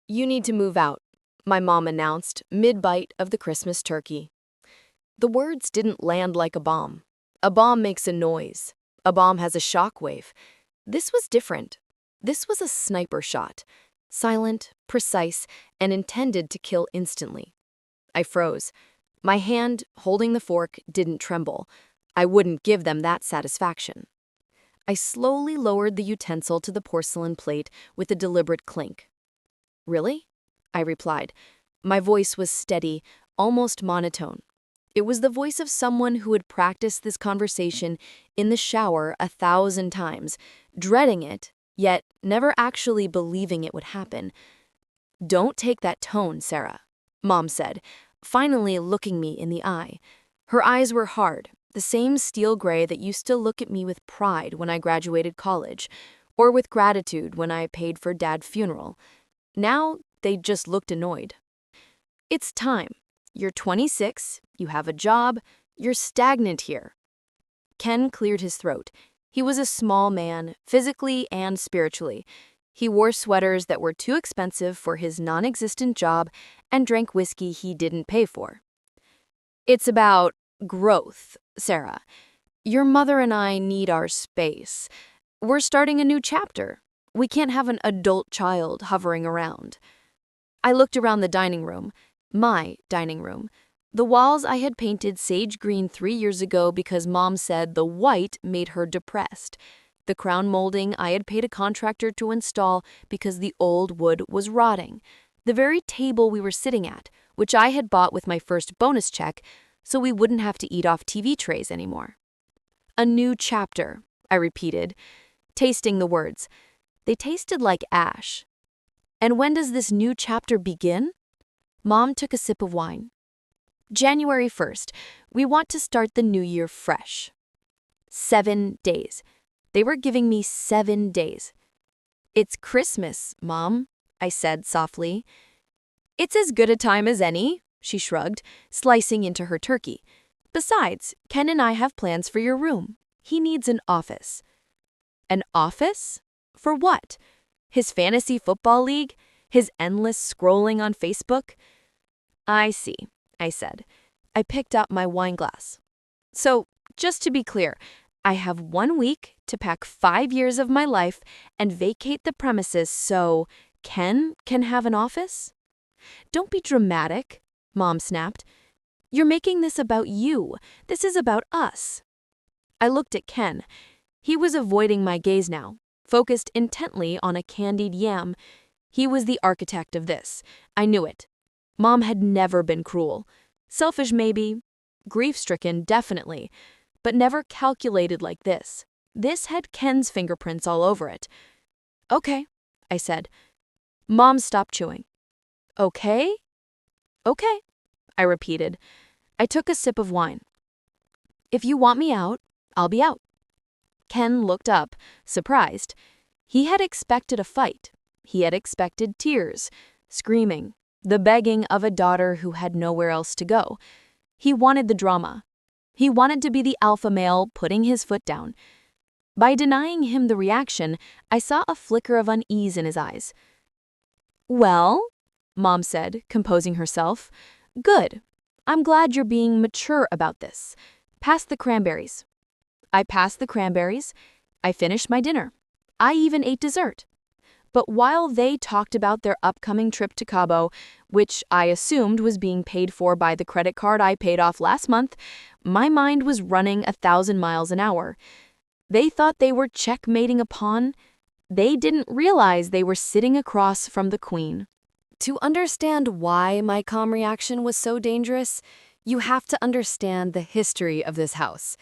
You need to move out, my mom announced, mid-bite of the Christmas turkey. The words didn't land like a bomb. A bomb makes a noise. A bomb has a shock wave. This was different. This was a sniper shot. Silent, precise, and intended to kill instantly. I froze. My hand, holding the fork, didn't tremble. I wouldn't give them that satisfaction. I slowly lowered the utensil to the porcelain plate with a deliberate clink. Really? I replied. My voice was steady, almost monotone. It was the voice of someone who had practiced this conversation in the shower 1,000 times, dreading it, yet never actually believing it would happen. Don't take that tone, Sarah, Mom said, finally looking me in the eye. Her eyes were hard, the same steel gray that used to look at me with pride when I graduated college, or with gratitude when I paid for Dad's funeral. Now, they just looked annoyed. It's time. You're 26, you have a job, you're stagnant here. Ken cleared his throat. He was a small man, physically and spiritually. He wore sweaters that were too expensive for his non-existent job and drank whiskey he didn't pay for. It's about growth, Sarah. Your mother and I need our space. We're starting a new chapter. We can't have an adult child hovering around. I looked around the dining room, my dining room. The walls I had painted sage green 3 years ago because Mom said the white made her depressed. The crown molding I had paid a contractor to install because the old wood was rotting. The very table we were sitting at, which I had bought with my first bonus check, so we wouldn't have to eat off TV trays anymore. A new chapter, I repeated, tasting the words. They tasted like ash. And when does this new chapter begin? Mom took a sip of wine. January 1st, we want to start the new year fresh. 7 days. They were giving me 7 days. It's Christmas, Mom, I said softly. It's as good a time as any, she shrugged, slicing into her turkey. Besides, Ken and I have plans for your room. He needs an office. An office? For what? His fantasy football league? His endless scrolling on Facebook? I see, I said. I picked up my wine glass. So, just to be clear, I have 1 week to pack 5 years of my life and vacate the premises so Ken can have an office? Don't be dramatic, Mom snapped. You're making this about you. This is about us. I looked at Ken. He was avoiding my gaze now, focused intently on a candied yam. He was the architect of this. I knew it. Mom had never been cruel. Selfish maybe, grief-stricken definitely, but never calculated like this. This had Ken's fingerprints all over it. Okay, I said. Mom stopped chewing. Okay? Okay, I repeated. I took a sip of wine. If you want me out, I'll be out. Ken looked up, surprised. He had expected a fight. He had expected tears, screaming, the begging of a daughter who had nowhere else to go. He wanted the drama. He wanted to be the alpha male putting his foot down. By denying him the reaction, I saw a flicker of unease in his eyes. Well, Mom said, composing herself. Good. I'm glad you're being mature about this. Pass the cranberries. I passed the cranberries. I finished my dinner. I even ate dessert. But while they talked about their upcoming trip to Cabo, which I assumed was being paid for by the credit card I paid off last month, my mind was running 1,000 miles an hour. They thought they were checkmating a pawn. They didn't realize they were sitting across from the queen. To understand why my calm reaction was so dangerous, you have to understand the history of this house.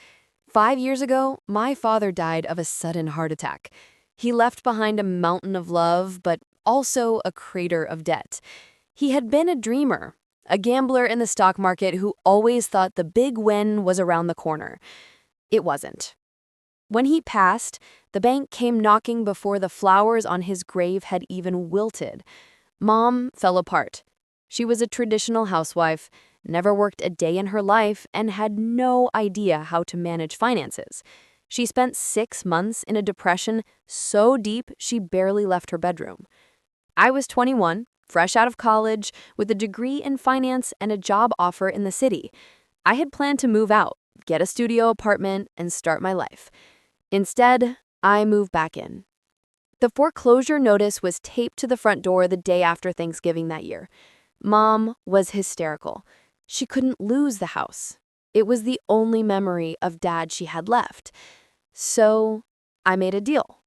5 years ago, my father died of a sudden heart attack. He left behind a mountain of love, but also a crater of debt. He had been a dreamer, a gambler in the stock market who always thought the big win was around the corner. It wasn't. When he passed, the bank came knocking before the flowers on his grave had even wilted. Mom fell apart. She was a traditional housewife, never worked a day in her life, and had no idea how to manage finances. She spent 6 months in a depression so deep she barely left her bedroom. I was 21, fresh out of college, with a degree in finance and a job offer in the city. I had planned to move out, get a studio apartment, and start my life. Instead, I moved back in. The foreclosure notice was taped to the front door the day after Thanksgiving that year. Mom was hysterical. She couldn't lose the house. It was the only memory of Dad she had left. So I made a deal.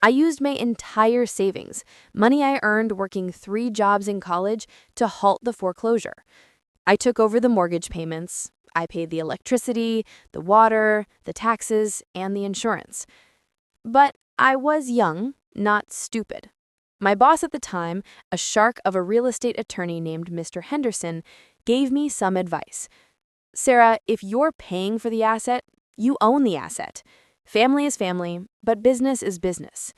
I used my entire savings, money I earned working 3 jobs in college, to halt the foreclosure. I took over the mortgage payments. I paid the electricity, the water, the taxes, and the insurance. But I was young, not stupid. My boss at the time, a shark of a real estate attorney named Mr. Henderson, gave me some advice. Sarah, if you're paying for the asset, you own the asset. Family is family, but business is business.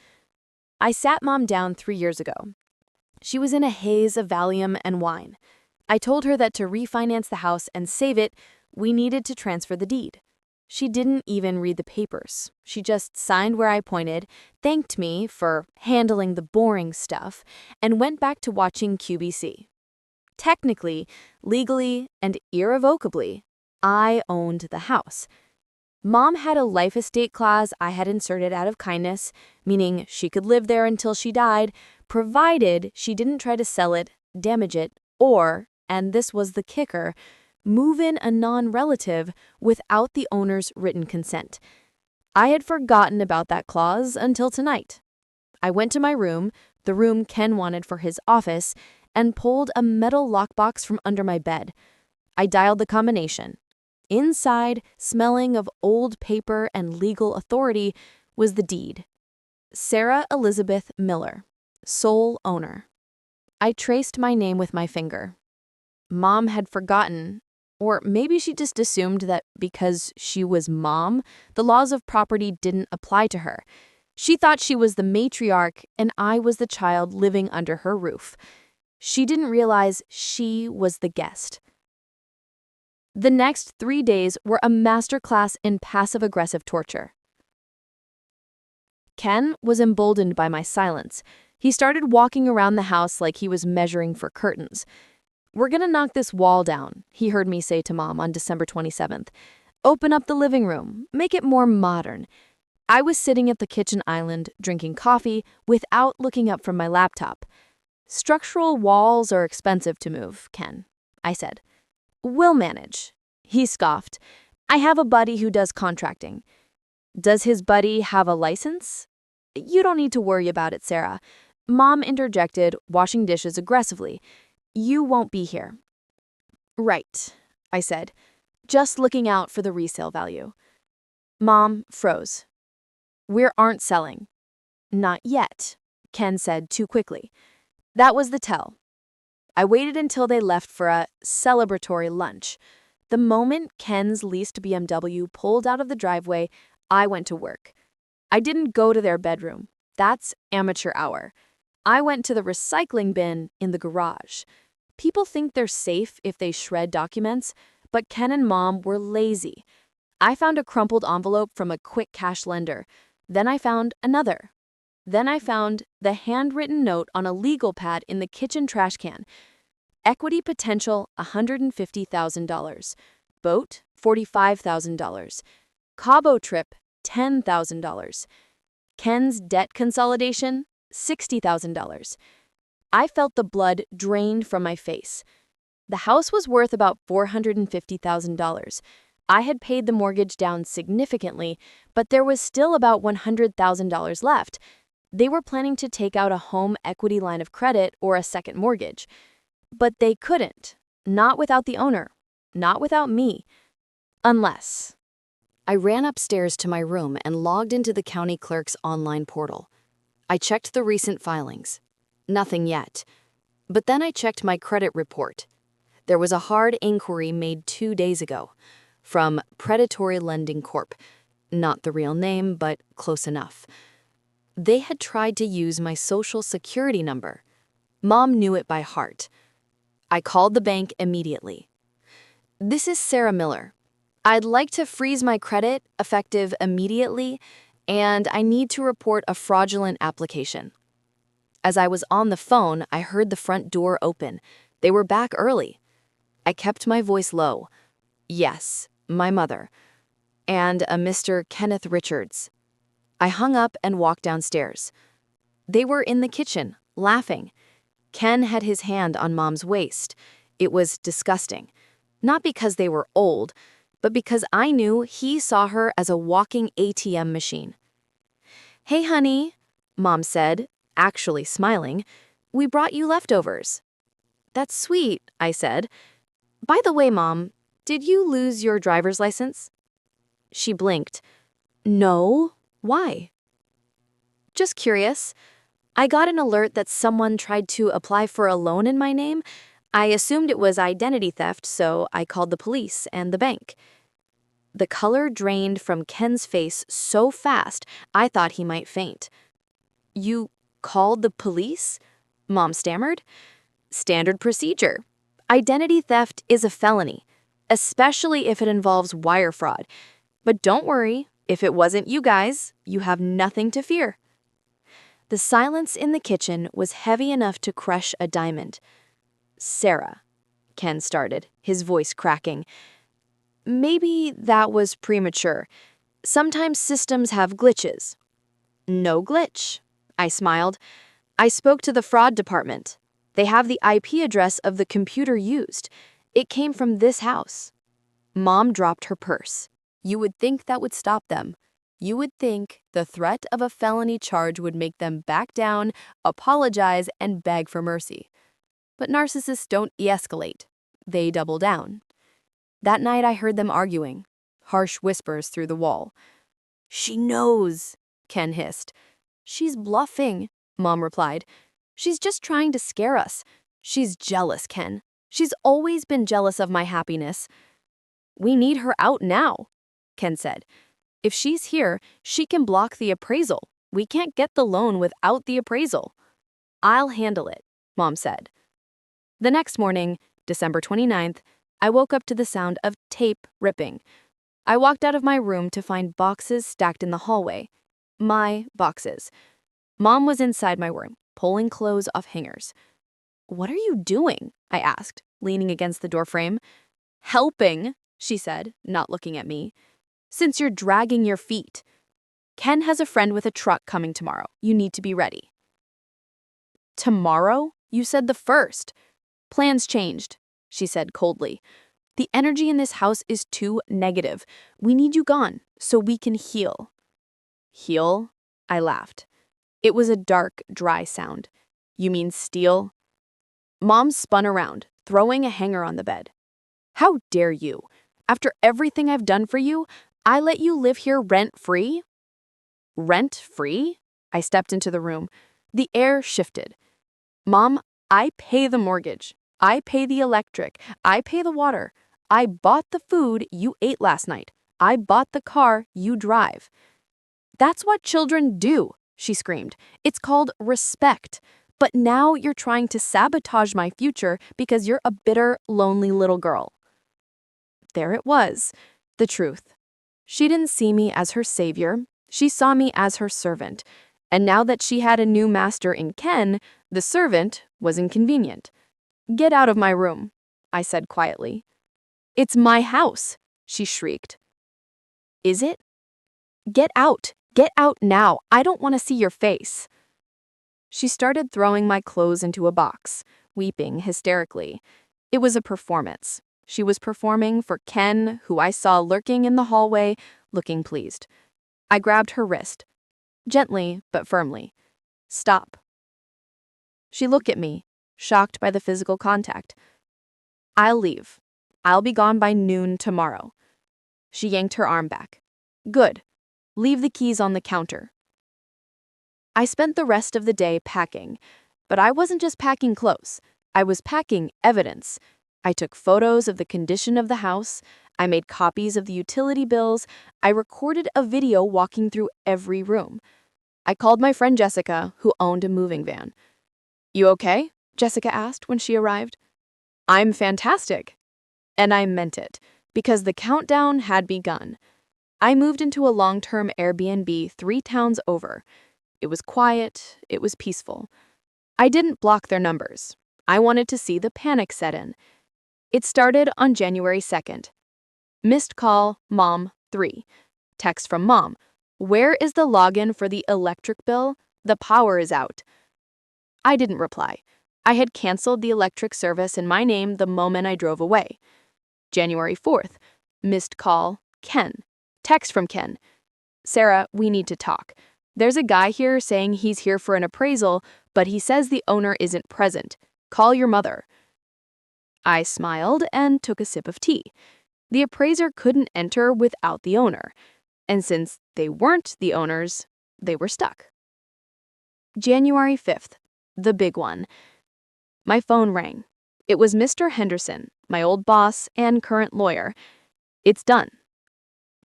I sat Mom down 3 years ago. She was in a haze of Valium and wine. I told her that to refinance the house and save it, we needed to transfer the deed. She didn't even read the papers. She just signed where I pointed, thanked me for handling the boring stuff, and went back to watching QVC. Technically, legally, and irrevocably, I owned the house. Mom had a life estate clause I had inserted out of kindness, meaning she could live there until she died, provided she didn't try to sell it, damage it, or, and this was the kicker, move in a non-relative without the owner's written consent. I had forgotten about that clause until tonight. I went to my room, the room Ken wanted for his office, and pulled a metal lockbox from under my bed. I dialed the combination. Inside, smelling of old paper and legal authority, was the deed. Sarah Elizabeth Miller, sole owner. I traced my name with my finger. Mom had forgotten, or maybe she just assumed that because she was Mom, the laws of property didn't apply to her. She thought she was the matriarch and I was the child living under her roof. She didn't realize she was the guest. The next 3 days were a masterclass in passive-aggressive torture. Ken was emboldened by my silence. He started walking around the house like he was measuring for curtains. "We're gonna knock this wall down," he heard me say to Mom on December 27th. "Open up the living room, make it more modern." I was sitting at the kitchen island, drinking coffee, without looking up from my laptop. "Structural walls are expensive to move, Ken," I said. "We'll manage." He scoffed. "I have a buddy who does contracting." "Does his buddy have a license?" "You don't need to worry about it, Sarah." Mom interjected, washing dishes aggressively. "You won't be here." "Right," I said, just looking out for the resale value. Mom froze. "We aren't selling." "Not yet," Ken said too quickly. That was the tell. I waited until they left for a celebratory lunch. The moment Ken's leased BMW pulled out of the driveway, I went to work. I didn't go to their bedroom. That's amateur hour. I went to the recycling bin in the garage. People think they're safe if they shred documents, but Ken and Mom were lazy. I found a crumpled envelope from a quick cash lender. Then I found another. Then I found the handwritten note on a legal pad in the kitchen trash can. Equity potential $150,000. Boat $45,000. Cabo trip $10,000. Ken's debt consolidation $60,000. I felt the blood drained from my face. The house was worth about $450,000. I had paid the mortgage down significantly, but there was still about $100,000 left. They were planning to take out a home equity line of credit or a second mortgage. But they couldn't. Not without the owner. Not without me. Unless. I ran upstairs to my room and logged into the county clerk's online portal. I checked the recent filings. Nothing yet. But then I checked my credit report. There was a hard inquiry made 2 days ago from Predatory Lending Corp. Not the real name, but close enough. They had tried to use my social security number. Mom knew it by heart. I called the bank immediately. "This is Sarah Miller. I'd like to freeze my credit, effective immediately, and I need to report a fraudulent application." As I was on the phone, I heard the front door open. They were back early. I kept my voice low. Yes, my mother. And a Mr. Kenneth Richards. I hung up and walked downstairs. They were in the kitchen, laughing. Ken had his hand on Mom's waist. It was disgusting. Not because they were old, but because I knew he saw her as a walking ATM machine. "Hey, honey," Mom said, actually smiling. "We brought you leftovers." "That's sweet," I said. "By the way, Mom, did you lose your driver's license?" She blinked. "No. Why?" "Just curious. I got an alert that someone tried to apply for a loan in my name. I assumed it was identity theft, so I called the police and the bank." The color drained from Ken's face so fast, I thought he might faint. "You called the police?" Mom stammered. "Standard procedure. Identity theft is a felony, especially if it involves wire fraud. But don't worry, if it wasn't you guys, you have nothing to fear." The silence in the kitchen was heavy enough to crush a diamond. "Sarah," Ken started, his voice cracking. "Maybe that was premature. Sometimes systems have glitches." "No glitch," I smiled. "I spoke to the fraud department. They have the IP address of the computer used. It came from this house." Mom dropped her purse. You would think that would stop them. You would think the threat of a felony charge would make them back down, apologize, and beg for mercy. But narcissists don't de-escalate. They double down. That night I heard them arguing, harsh whispers through the wall. "She knows," Ken hissed. "She's bluffing," Mom replied. "She's just trying to scare us. She's jealous, Ken. She's always been jealous of my happiness." "We need her out now," Ken said. "If she's here, she can block the appraisal. We can't get the loan without the appraisal." "I'll handle it," Mom said. The next morning, December 29th, I woke up to the sound of tape ripping. I walked out of my room to find boxes stacked in the hallway. My boxes. Mom was inside my room, pulling clothes off hangers. "What are you doing?" I asked, leaning against the doorframe. "Helping," she said, not looking at me. "Since you're dragging your feet. Ken has a friend with a truck coming tomorrow. You need to be ready." "Tomorrow? You said the 1st. "Plans changed," she said coldly. "The energy in this house is too negative. We need you gone so we can heal." "Heal?" I laughed. It was a dark, dry sound. "You mean steal?" Mom spun around, throwing a hanger on the bed. "How dare you? After everything I've done for you, I let you live here rent-free?" "Rent-free?" I stepped into the room. The air shifted. "Mom, I pay the mortgage. I pay the electric. I pay the water. I bought the food you ate last night. I bought the car you drive." "That's what children do," she screamed. "It's called respect. But now you're trying to sabotage my future because you're a bitter, lonely little girl." There it was, the truth. She didn't see me as her savior. She saw me as her servant. And now that she had a new master in Ken, the servant was inconvenient. "Get out of my room," I said quietly. "It's my house," she shrieked. "Is it? Get out. Get out now. I don't want to see your face." She started throwing my clothes into a box, weeping hysterically. It was a performance. She was performing for Ken, who I saw lurking in the hallway, looking pleased. I grabbed her wrist. Gently, but firmly. "Stop." She looked at me, shocked by the physical contact. "I'll leave. I'll be gone by noon tomorrow." She yanked her arm back. "Good. Leave the keys on the counter." I spent the rest of the day packing, but I wasn't just packing clothes. I was packing evidence. I took photos of the condition of the house. I made copies of the utility bills. I recorded a video walking through every room. I called my friend Jessica, who owned a moving van. "You okay?" Jessica asked when she arrived. "I'm fantastic." And I meant it, because the countdown had begun. I moved into a long-term Airbnb 3 towns over. It was quiet, it was peaceful. I didn't block their numbers. I wanted to see the panic set in. It started on January 2nd. Missed call, Mom, 3. Text from Mom. Where is the login for the electric bill? The power is out. I didn't reply. I had canceled the electric service in my name the moment I drove away. January 4th. Missed call, Ken. Text from Ken. Sarah, we need to talk. There's a guy here saying he's here for an appraisal, but he says the owner isn't present. Call your mother. I smiled and took a sip of tea. The appraiser couldn't enter without the owner, and since they weren't the owners, they were stuck. January 5th, the big one. My phone rang. It was Mr. Henderson, my old boss and current lawyer. It's done.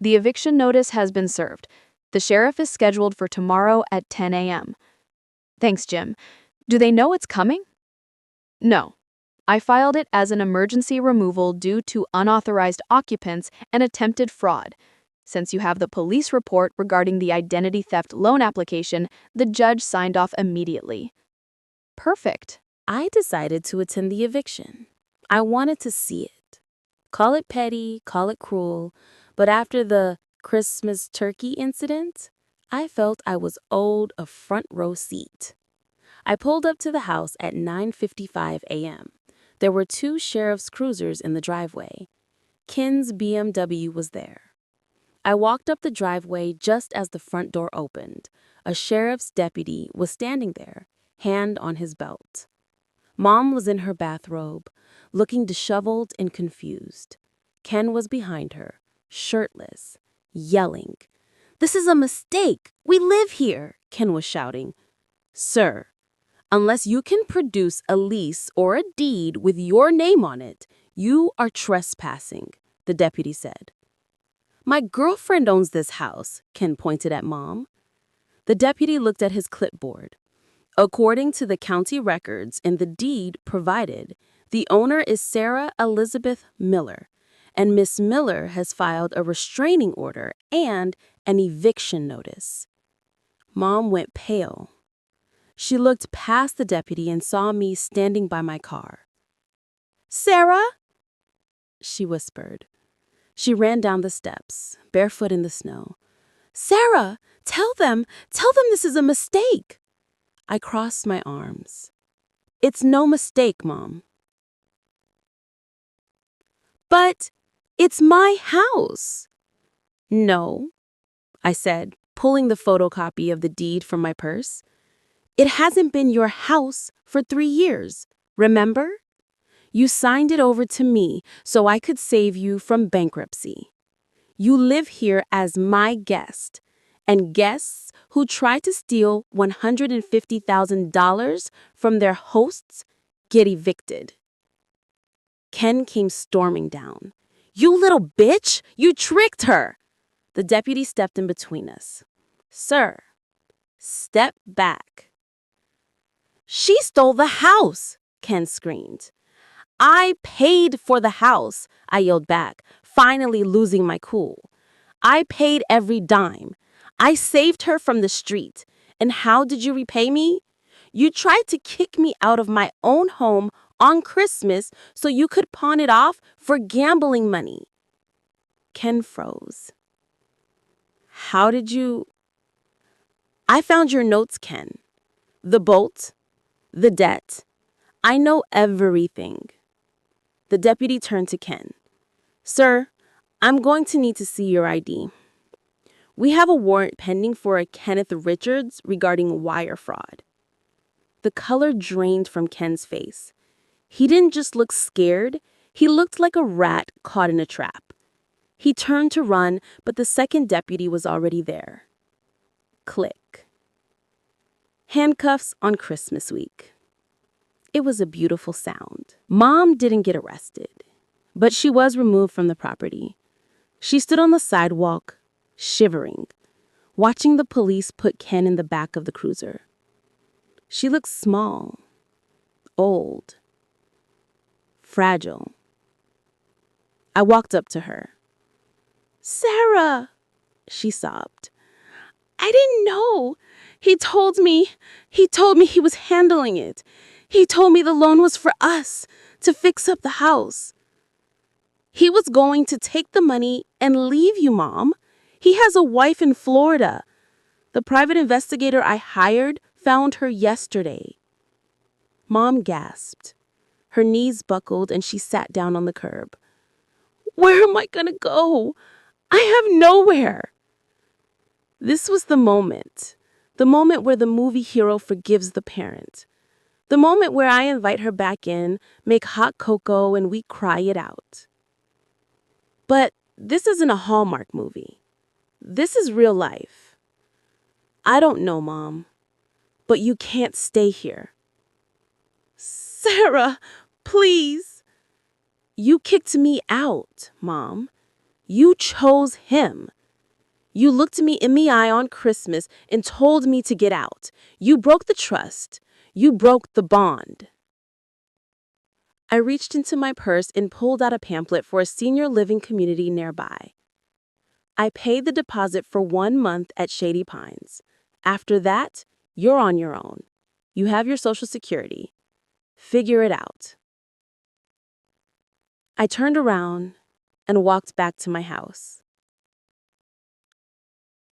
The eviction notice has been served. The sheriff is scheduled for tomorrow at 10 a.m. Thanks, Jim. Do they know it's coming? No. I filed it as an emergency removal due to unauthorized occupants and attempted fraud. Since you have the police report regarding the identity theft loan application, the judge signed off immediately. Perfect. I decided to attend the eviction. I wanted to see it. Call it petty, call it cruel, but after the Christmas turkey incident, I felt I was owed a front row seat. I pulled up to the house at 9:55 a.m. There were 2 sheriff's cruisers in the driveway. Ken's BMW was there. I walked up the driveway just as the front door opened. A sheriff's deputy was standing there, hand on his belt. Mom was in her bathrobe, looking disheveled and confused. Ken was behind her, shirtless, yelling. "This is a mistake! We live here!" Ken was shouting. "Sir, unless you can produce a lease or a deed with your name on it, you are trespassing," the deputy said. "My girlfriend owns this house," Ken pointed at Mom. The deputy looked at his clipboard. According to the county records and the deed provided, the owner is Sarah Elizabeth Miller, and Miss Miller has filed a restraining order and an eviction notice. Mom went pale. She looked past the deputy and saw me standing by my car. "Sarah?" she whispered. She ran down the steps, barefoot in the snow. "Sarah, tell them this is a mistake." I crossed my arms. "It's no mistake, Mom." "But it's my house." "No," I said, pulling the photocopy of the deed from my purse. "It hasn't been your house for 3 years, remember? You signed it over to me so I could save you from bankruptcy. You live here as my guest, and guests who try to steal $150,000 from their hosts get evicted." Ken came storming down. "You little bitch! You tricked her!" The deputy stepped in between us. "Sir, step back." "She stole the house!" Ken screamed. "I paid for the house," I yelled back, finally losing my cool. "I paid every dime. I saved her from the street. And how did you repay me? You tried to kick me out of my own home on Christmas so you could pawn it off for gambling money." Ken froze. "How did you—" "I found your notes, Ken. The bolt, the debt. I know everything." The deputy turned to Ken. "Sir, I'm going to need to see your ID. We have a warrant pending for a Kenneth Richards regarding wire fraud." The color drained from Ken's face. He didn't just look scared, he looked like a rat caught in a trap. He turned to run, but the second deputy was already there. Click. Handcuffs on Christmas week. It was a beautiful sound. Mom didn't get arrested, but she was removed from the property. She stood on the sidewalk, shivering, watching the police put Ken in the back of the cruiser. She looked small, old, fragile. I walked up to her. "Sarah," she sobbed, I didn't know. He told me he was handling it. He told me the loan was for us, to fix up the house. He was going to take the money and leave you, Mom. He has a wife in Florida. The private investigator I hired found her yesterday. Mom gasped. Her knees buckled and she sat down on the curb. Where am I gonna go? I have nowhere. This was the moment where the movie hero forgives the parent. The moment where I invite her back in, make hot cocoa, and we cry it out. But this isn't a Hallmark movie. This is real life. I don't know, Mom, but you can't stay here. Sarah, please. You kicked me out, Mom. You chose him. You looked me in the eye on Christmas and told me to get out. You broke the trust. You broke the bond. I reached into my purse and pulled out a pamphlet for a senior living community nearby. I paid the deposit for 1 month at Shady Pines. After that, you're on your own. You have your Social Security. Figure it out. I turned around and walked back to my house.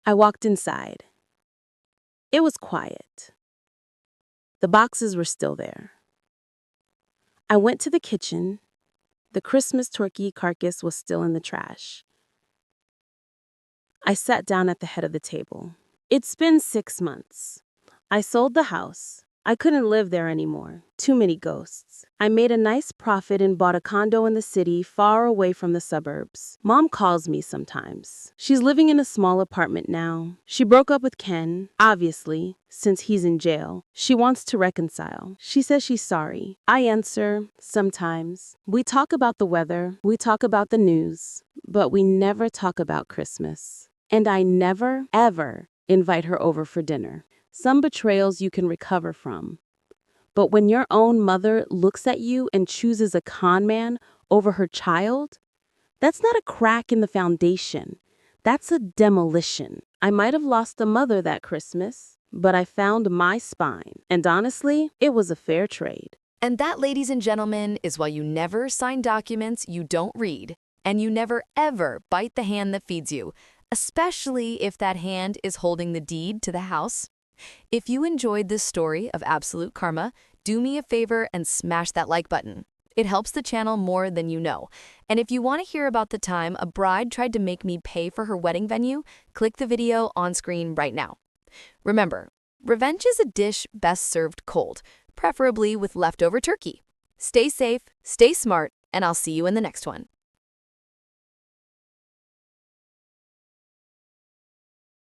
I walked inside. It was quiet. The boxes were still there. I went to the kitchen. The Christmas turkey carcass was still in the trash. I sat down at the head of the table. It's been 6 months. I sold the house. I couldn't live there anymore. Too many ghosts. I made a nice profit and bought a condo in the city far away from the suburbs. Mom calls me sometimes. She's living in a small apartment now. She broke up with Ken, obviously, since he's in jail. She wants to reconcile. She says she's sorry. I answer, sometimes. We talk about the weather. We talk about the news. But we never talk about Christmas. And I never, ever invite her over for dinner. Some betrayals you can recover from. But when your own mother looks at you and chooses a con man over her child, that's not a crack in the foundation. That's a demolition. I might have lost a mother that Christmas, but I found my spine. And honestly, it was a fair trade. And that, ladies and gentlemen, is why you never sign documents you don't read, and you never ever bite the hand that feeds you, especially if that hand is holding the deed to the house. If you enjoyed this story of absolute karma, do me a favor and smash that like button. It helps the channel more than you know. And if you want to hear about the time a bride tried to make me pay for her wedding venue, click the video on screen right now. Remember, revenge is a dish best served cold, preferably with leftover turkey. Stay safe, stay smart, and I'll see you in the next one.